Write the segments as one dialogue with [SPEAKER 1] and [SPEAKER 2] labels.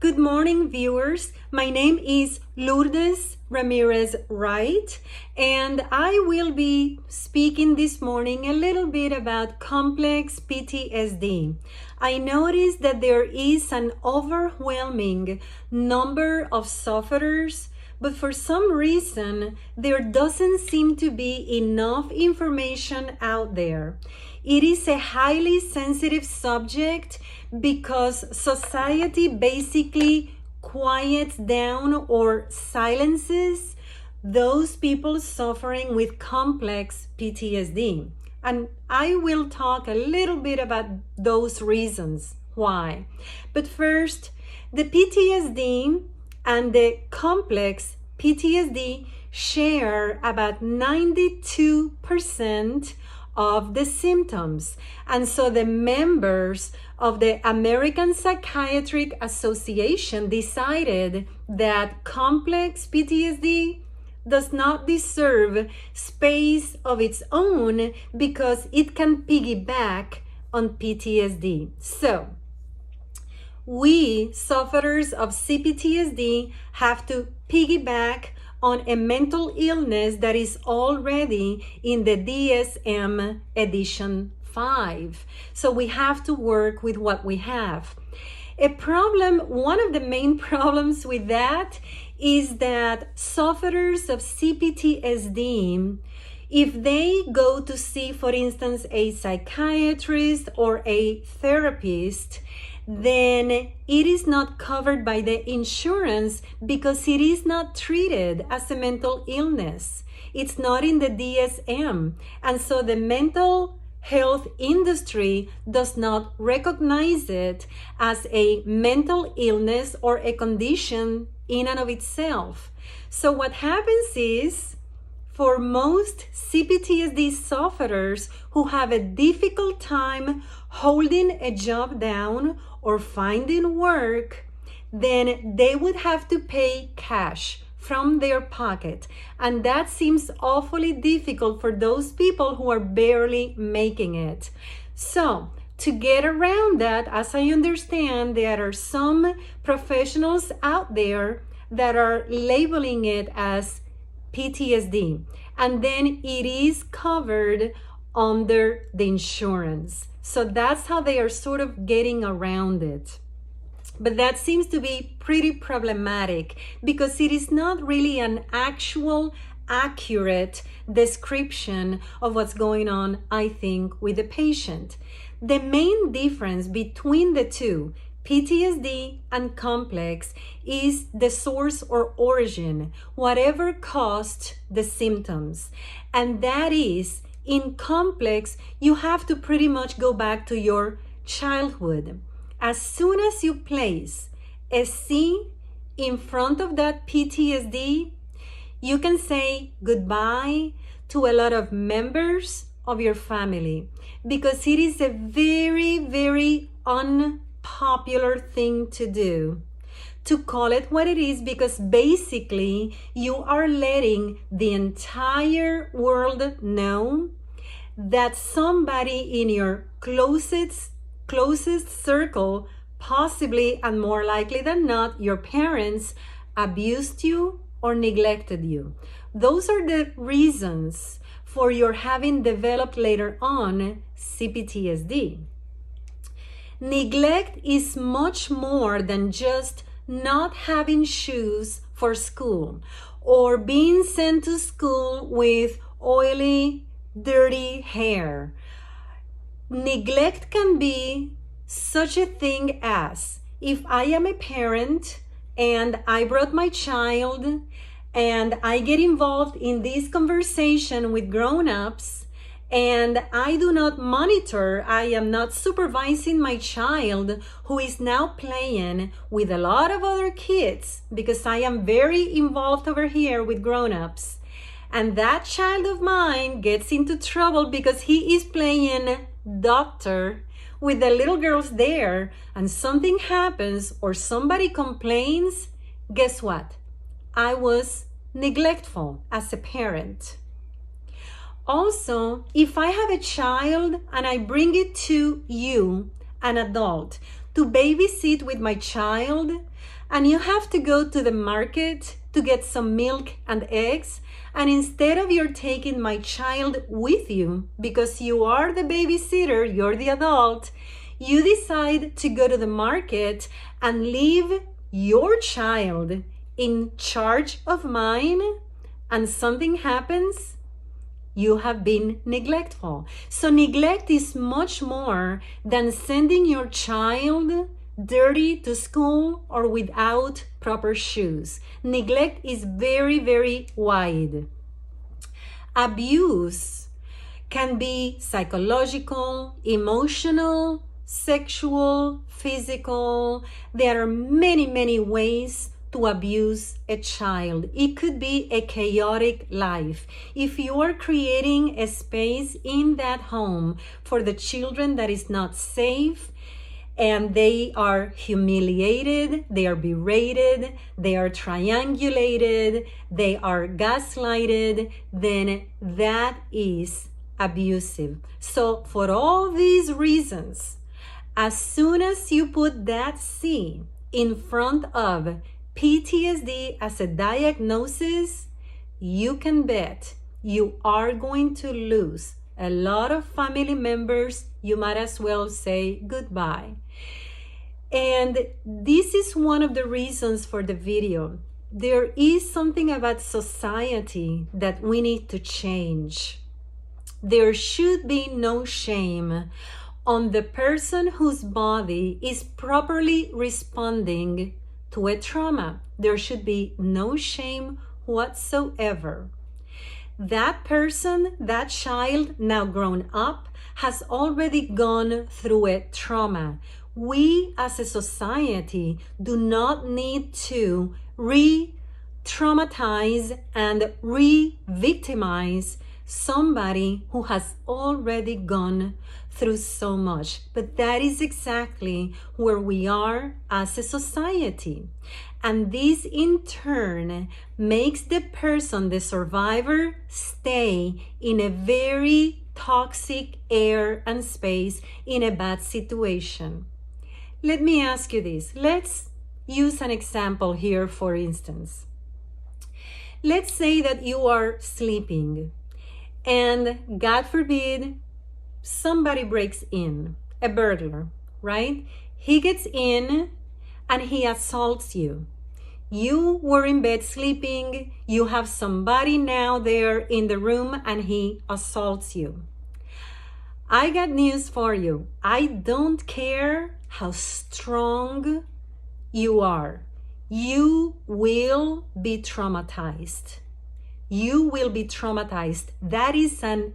[SPEAKER 1] Good morning, viewers. My name is Lourdes Ramirez Wright, and I will be speaking this morning a little bit about complex PTSD. I noticed that there is an overwhelming number of sufferers, but for some reason, there doesn't seem to be enough information out there. It is a highly sensitive subject because society basically quiets down or silences those people suffering with complex PTSD. And I will talk a little bit about those reasons why. But first, the PTSD and the complex PTSD share about 92% of the symptoms. And so the members of the American Psychiatric Association decided that complex PTSD does not deserve space of its own because it can piggyback on PTSD. So, we sufferers of CPTSD have to piggyback on a mental illness that is already in the DSM edition 5. So we have to work with what we have. One of the main problems with that is that sufferers of CPTSD, if they go to see, for instance, a psychiatrist or a therapist, then it is not covered by the insurance because it is not treated as a mental illness. It's not in the DSM. And so the mental health industry does not recognize it as a mental illness or a condition in and of itself. So what happens is, for most CPTSD sufferers who have a difficult time holding a job down or finding work, then they would have to pay cash from their pocket. And that seems awfully difficult for those people who are barely making it. So, to get around that, as I understand, there are some professionals out there that are labeling it as PTSD, and then it is covered under the insurance. So that's how they are sort of getting around it. But that seems to be pretty problematic because it is not really an actual accurate description of what's going on, I think, with the patient. The main difference between the two, PTSD and complex, is the source or origin, whatever caused the symptoms. And that is, in complex, you have to pretty much go back to your childhood. As soon as you place a C in front of that PTSD, you can say goodbye to a lot of members of your family because it is a very, very unpopular thing to do, to call it what it is, because basically you are letting the entire world know that somebody in your closest circle, possibly and more likely than not, your parents, abused you or neglected you. Those are the reasons for your having developed later on CPTSD. Neglect is much more than just not having shoes for school or being sent to school with oily, dirty hair. Neglect can be such a thing as, if I am a parent and I brought my child and I get involved in this conversation with grown-ups and I do not monitor, I am not supervising my child who is now playing with a lot of other kids because I am very involved over here with grown-ups. And that child of mine gets into trouble because he is playing doctor with the little girls there, and something happens or somebody complains. Guess what? I was neglectful as a parent. Also, if I have a child and I bring it to you, an adult, to babysit with my child, and you have to go to the market to get some milk and eggs, and instead of you're taking my child with you because you are the babysitter, you're the adult, you decide to go to the market and leave your child in charge of mine, and something happens, you have been neglectful. So neglect is much more than sending your child dirty to school or without proper shoes. Neglect is very, very wide. Abuse can be psychological, emotional, sexual, physical. There are many, many ways to abuse a child. It could be a chaotic life. If you are creating a space in that home for the children that is not safe, and they are humiliated, they are berated, they are triangulated, they are gaslighted, then that is abusive. So for all these reasons, as soon as you put that C in front of PTSD as a diagnosis, you can bet you are going to lose a lot of family members. You might as well say goodbye. And this is one of the reasons for the video. There is something about society that we need to change. There should be no shame on the person whose body is properly responding to a trauma. There should be no shame whatsoever. That person, that child, now grown up, has already gone through a trauma. We as a society do not need to re-traumatize and re-victimize somebody who has already gone through so much. But that is exactly where we are as a society. And this in turn makes the person, the survivor, stay in a very toxic air and space in a bad situation. Let me ask you this. Let's use an example here, for instance. Let's say that you are sleeping and God forbid, somebody breaks in, a burglar, right? He gets in and he assaults you. You were in bed sleeping, you have somebody now there in the room and he assaults you. I got news for you. I don't care how strong you are. You will be traumatized. You will be traumatized. That is an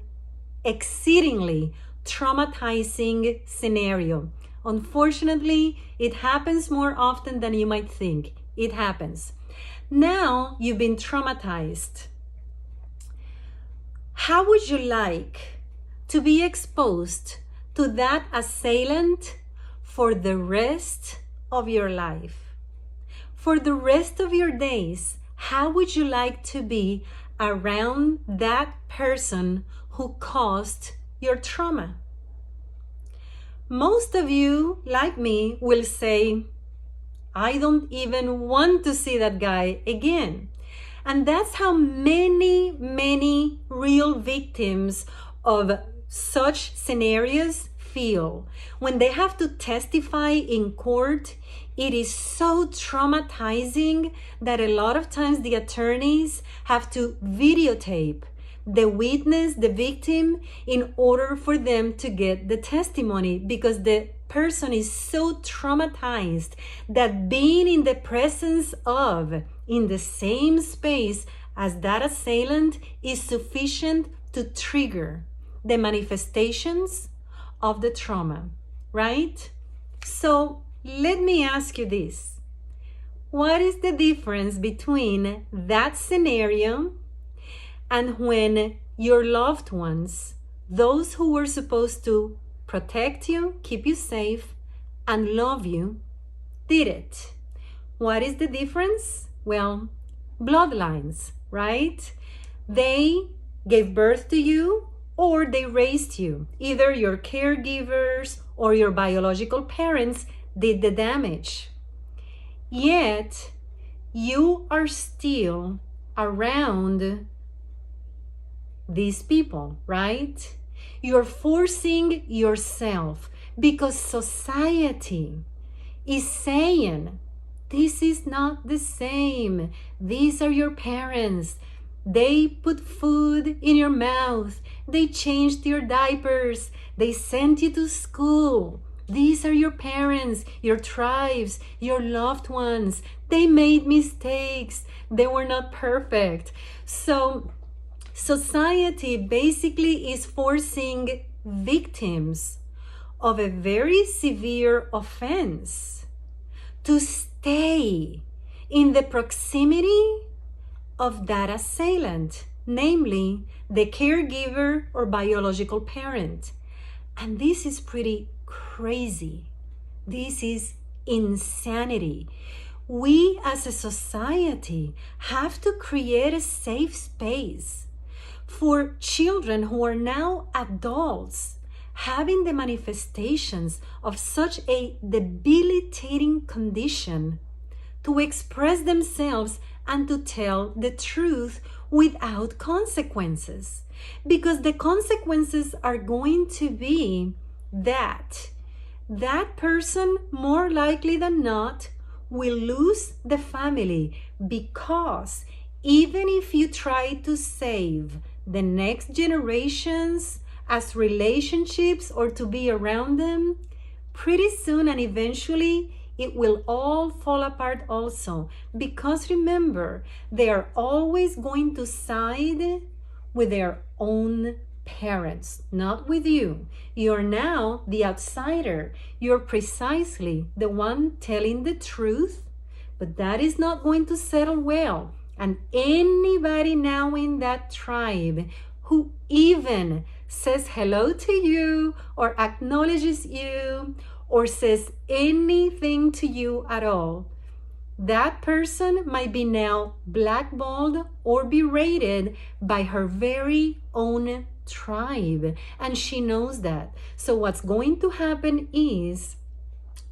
[SPEAKER 1] exceedingly traumatizing scenario. Unfortunately, it happens more often than you might think. It happens. Now you've been traumatized. How would you like to be exposed to that assailant for the rest of your life? For the rest of your days, how would you like to be around that person who caused your trauma? Most of you, like me, will say, I don't even want to see that guy again. And that's how many, many real victims of such scenarios feel. When they have to testify in court, it is so traumatizing that a lot of times the attorneys have to videotape the witness, the victim, in order for them to get the testimony, because the person is so traumatized that being in the presence of, in the same space as that assailant is sufficient to trigger the manifestations of the trauma, right? So let me ask you this. What is the difference between that scenario and when your loved ones, those who were supposed to protect you, keep you safe, and love you, did it? What is the difference? Well, bloodlines, right? They gave birth to you or they raised you. Either your caregivers or your biological parents did the damage. Yet, you are still around these people, right? You're forcing yourself because society is saying, this is not the same. These are your parents. They put food in your mouth. They changed your diapers. They sent you to school. These are your parents, your tribes, your loved ones. They made mistakes. They were not perfect. So society basically is forcing victims of a very severe offense to stay in the proximity of that assailant, namely the caregiver or biological parent. And this is pretty crazy. This is insanity. We as a society have to create a safe space for children who are now adults having the manifestations of such a debilitating condition to express themselves and to tell the truth without consequences. Because the consequences are going to be that person, more likely than not, will lose the family, because even if you try to save the next generations as relationships or to be around them, pretty soon and eventually it will all fall apart also. Because remember, they are always going to side with their own parents, not with you. You're now the outsider. You're precisely the one telling the truth, but that is not going to settle well. And anybody now in that tribe who even says hello to you or acknowledges you or says anything to you at all, that person might be now blackballed or berated by her very own tribe, and she knows that. So what's going to happen is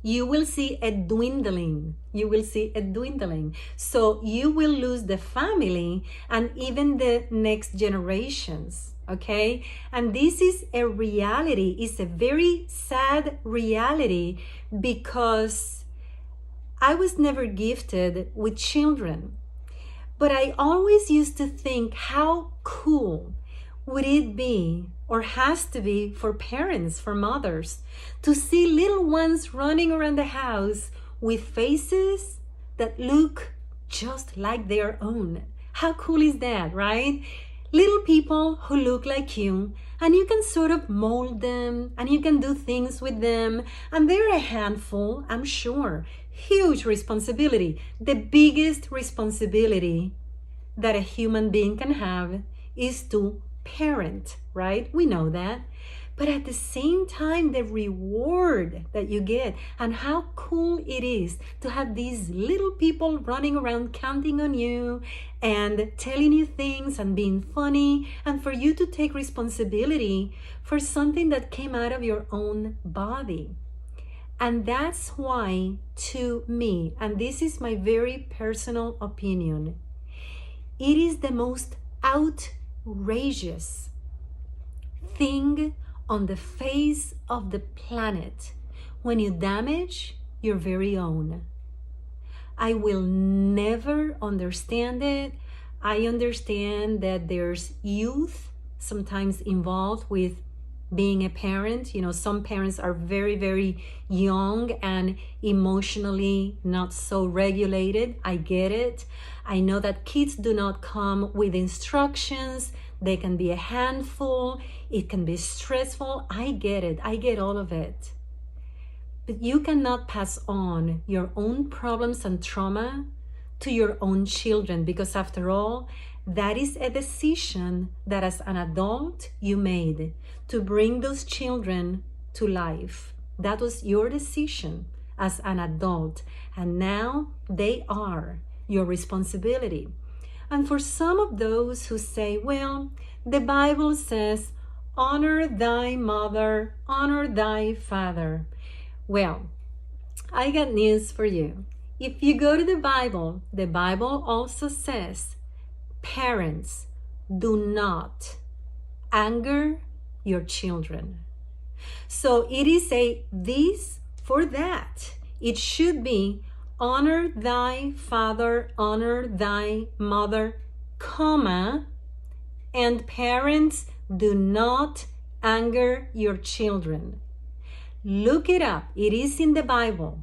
[SPEAKER 1] you will see a dwindling. You will see a dwindling. So you will lose the family and even the next generations. Okay? And this is a reality. It's a very sad reality, because I was never gifted with children. But I always used to think, how cool would it be, or has to be, for parents, for mothers, to see little ones running around the house with faces that look just like their own. How cool is that, right? Little people who look like you, and you can sort of mold them, and you can do things with them, and they're a handful, I'm sure. Huge responsibility. The biggest responsibility that a human being can have is to parent, right? We know that. But at the same time, the reward that you get, and how cool it is to have these little people running around counting on you and telling you things and being funny, and for you to take responsibility for something that came out of your own body. And that's why, to me, and this is my very personal opinion, it is the most outrageous thing on the face of the planet when you damage your very own. I will never understand it. I understand that there's youth sometimes involved with being a parent. You know, some parents are very, very young and emotionally not so regulated. I get it. I know that kids do not come with instructions. They can be a handful. It can be stressful. I get it. I get all of it. But you cannot pass on your own problems and trauma to your own children, because after all, that is a decision that as an adult you made to bring those children to life. That was your decision as an adult, and now they are your responsibility. And for some of those who say, well, the Bible says, honor thy mother, honor thy father. Well, I got news for you. If you go to the Bible also says, parents, do not anger your children. So it is a this for that. It should be honor thy father, honor thy mother, comma, and parents, do not anger your children. Look it up. It is in the Bible.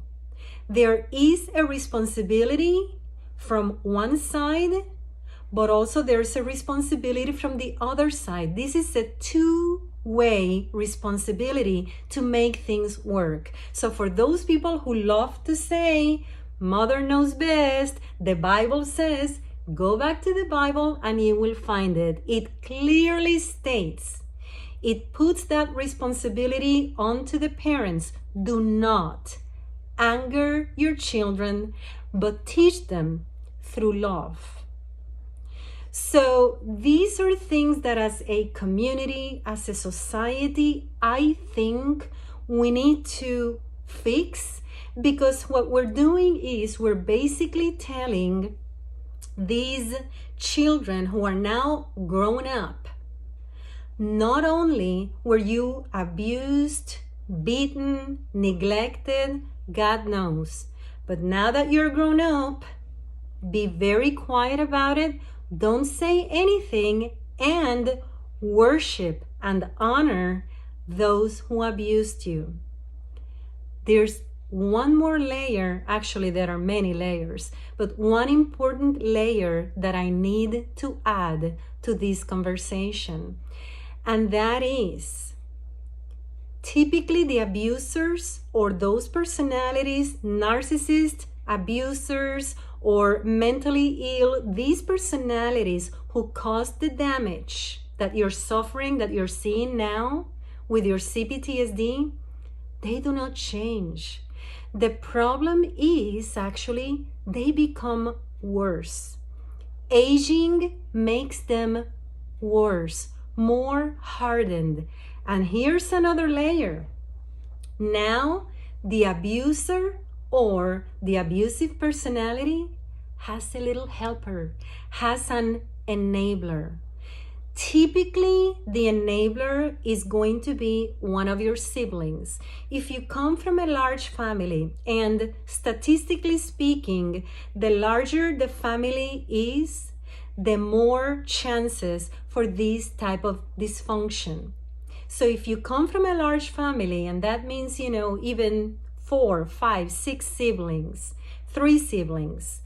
[SPEAKER 1] There is a responsibility from one side, but also there's a responsibility from the other side. This is a two-way responsibility to make things work. So for those people who love to say, mother knows best, the Bible says, go back to the Bible and you will find it. It clearly states, it puts that responsibility onto the parents. Do not anger your children, but teach them through love. So these are things that as a community, as a society, I think we need to fix, because what we're doing is we're basically telling these children who are now grown up, not only were you abused, beaten, neglected, God knows, but now that you're grown up, be very quiet about it. Don't say anything, and worship and honor those who abused you. There's one more layer, actually there are many layers, but one important layer that I need to add to this conversation, and that is typically the abusers or those personalities, narcissists, abusers, or mentally ill, these personalities who caused the damage that you're suffering, that you're seeing now with your CPTSD, they do not change. The problem is actually they become worse. Aging makes them worse, more hardened. And here's another layer. Now, the abuser or the abusive personality has a little helper, has an enabler. Typically, the enabler is going to be one of your siblings. If you come from a large family, and statistically speaking, the larger the family is, the more chances for this type of dysfunction. So if you come from a large family, and that means, even 4, 5, 6 siblings, 3 siblings,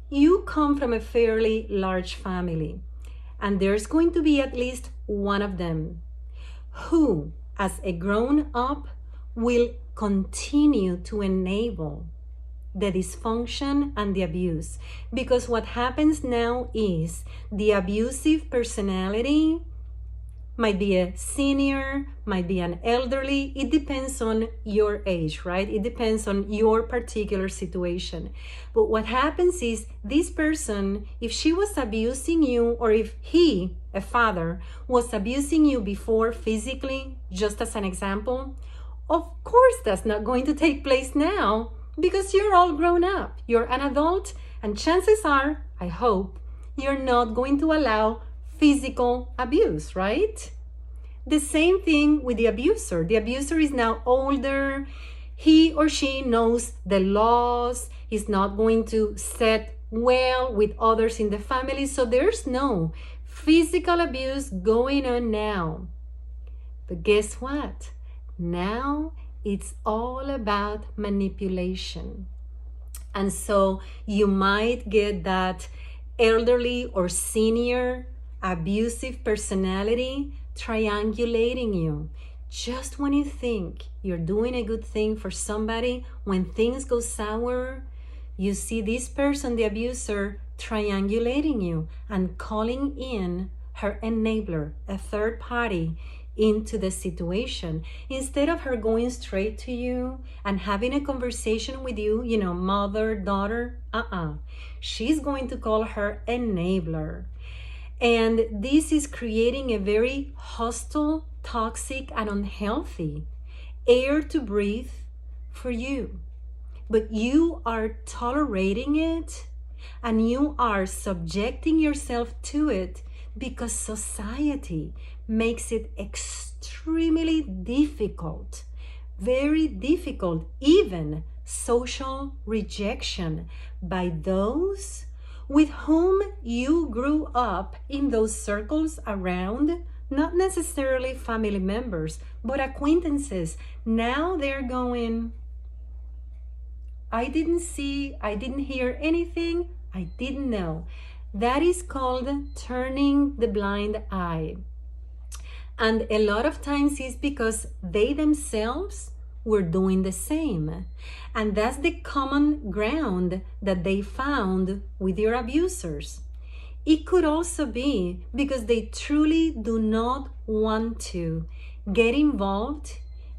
[SPEAKER 1] you come from a fairly large family, and there's going to be at least one of them who, as a grown-up, will continue to enable the dysfunction and the abuse. Because what happens now is the abusive personality might be a senior, might be an elderly. It depends on your age, right? It depends on your particular situation. But what happens is this person, if she was abusing you, or if he, a father, was abusing you before physically, just as an example, of course that's not going to take place now, because you're all grown up. You're an adult, and chances are, I hope, you're not going to allow physical abuse, right? The same thing with the abuser. The abuser is now older. He or she knows the laws. He's not going to set well with others in the family. So there's no physical abuse going on now. But guess what? Now it's all about manipulation. And so you might get that elderly or senior abusive personality triangulating you. Just when you think you're doing a good thing for somebody, when things go sour, you see this person, the abuser, triangulating you and calling in her enabler, a third party, into the situation. Instead of her going straight to you and having a conversation with you, mother, daughter, she's going to call her enabler. And this is creating a very hostile, toxic, and unhealthy air to breathe for you. but you are tolerating it and you are subjecting yourself to it because society makes it extremely difficult, very difficult, even social rejection by those with whom you grew up in those circles around, not necessarily family members, but acquaintances. Now they're going, I didn't see, I didn't hear anything, I didn't know. That is called turning the blind eye. And a lot of times it's because they themselves were doing the same. And that's the common ground that they found with your abusers. It could also be because they truly do not want to get involved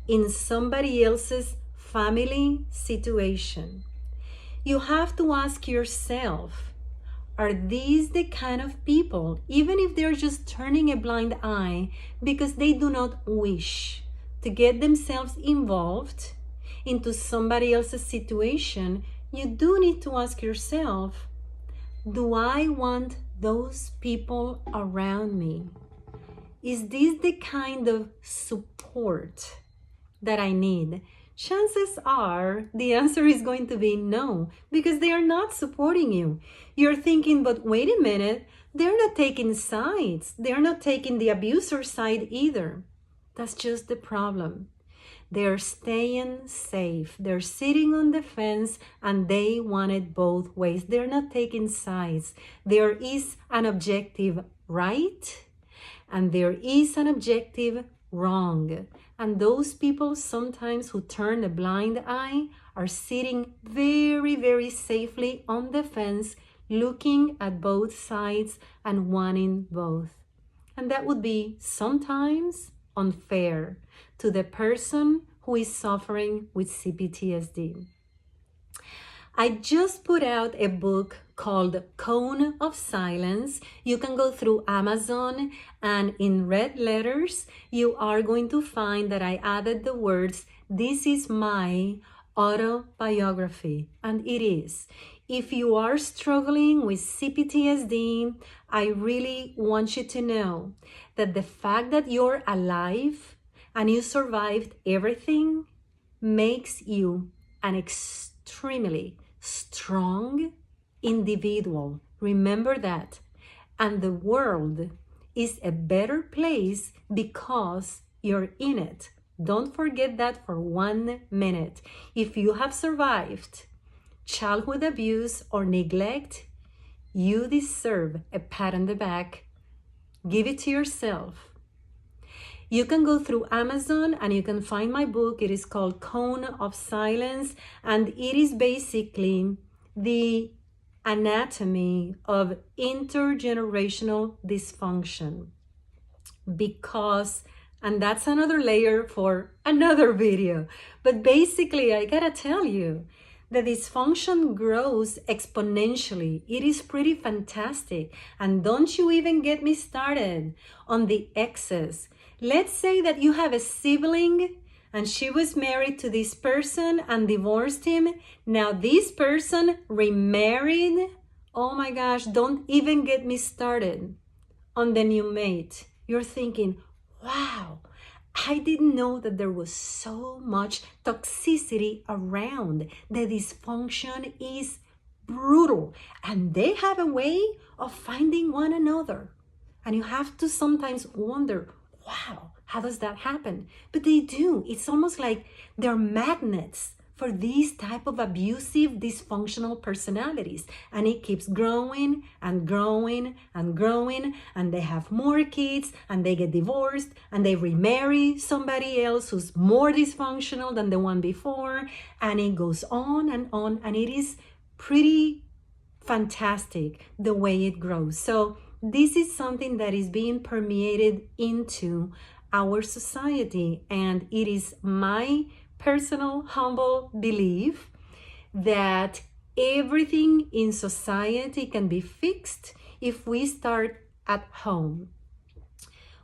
[SPEAKER 1] in somebody else's family situation. You have to ask yourself, are these the kind of people, even if they're just turning a blind eye because they do not wish to get themselves involved into somebody else's situation, you do need to ask yourself, do I want those people around me? Is this the kind of support that I need? Chances are the answer is going to be no, because they are not supporting you. You're thinking, but wait a minute, they're not taking sides. They're not taking the abuser side either. That's just the problem. They're staying safe. They're sitting on the fence and they want it both ways. They're not taking sides. There is an objective right and there is an objective wrong. And those people sometimes who turn a blind eye are sitting very, very safely on the fence, looking at both sides and wanting both. And that would be sometimes unfair to the person who is suffering with CPTSD. I just put out a book called Cone of Silence. You can go through Amazon and in red letters, you are going to find that I added the words, "This is my autobiography," and it is. If you are struggling with CPTSD, I really want you to know that the fact that you're alive and you survived everything makes you an extremely strong individual. Remember that. And the world is a better place because you're in it. Don't forget that for 1 minute. If you have survived childhood abuse or neglect, you deserve a pat on the back. Give it to yourself. You can go through Amazon and you can find my book. It is called Cone of Silence, and it is basically the anatomy of intergenerational dysfunction. Because, and that's another layer for another video, but basically I gotta tell you, the dysfunction grows exponentially. It is pretty fantastic. And don't you even get me started on the exes. Let's say that you have a sibling and she was married to this person and divorced him. Now this person remarried. Oh my gosh, don't even get me started on the new mate. You're thinking, wow, I didn't know that there was so much toxicity around. The dysfunction is brutal and they have a way of finding one another. And you have to sometimes wonder, wow, how does that happen? But they do. It's almost like they're magnets for these type of abusive, dysfunctional personalities. And it keeps growing and growing and growing, and they have more kids, and they get divorced, and they remarry somebody else who's more dysfunctional than the one before, and it goes on, and it is pretty fantastic the way it grows. So this is something that is being permeated into our society, and it is my personal humble belief that everything in society can be fixed if we start at home.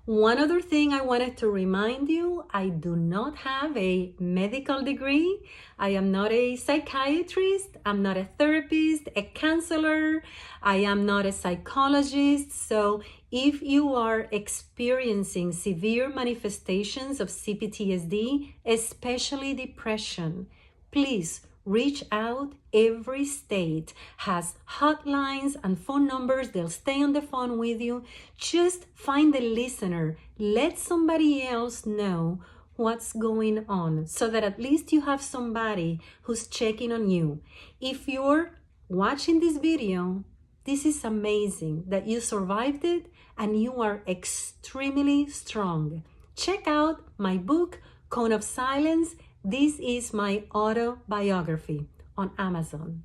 [SPEAKER 1] One other thing I wanted to remind you, I do not have a medical degree. I am not a psychiatrist. I'm not a therapist, a counselor. I am not a psychologist. So if you are experiencing severe manifestations of CPTSD, especially depression, please reach out. Every state has hotlines and phone numbers. They'll stay on the phone with you. Just find a listener. Let somebody else know what's going on so that at least you have somebody who's checking on you. If you're watching this video, this is amazing that you survived it and you are extremely strong. Check out my book, Cone of Silence. This is my autobiography on Amazon.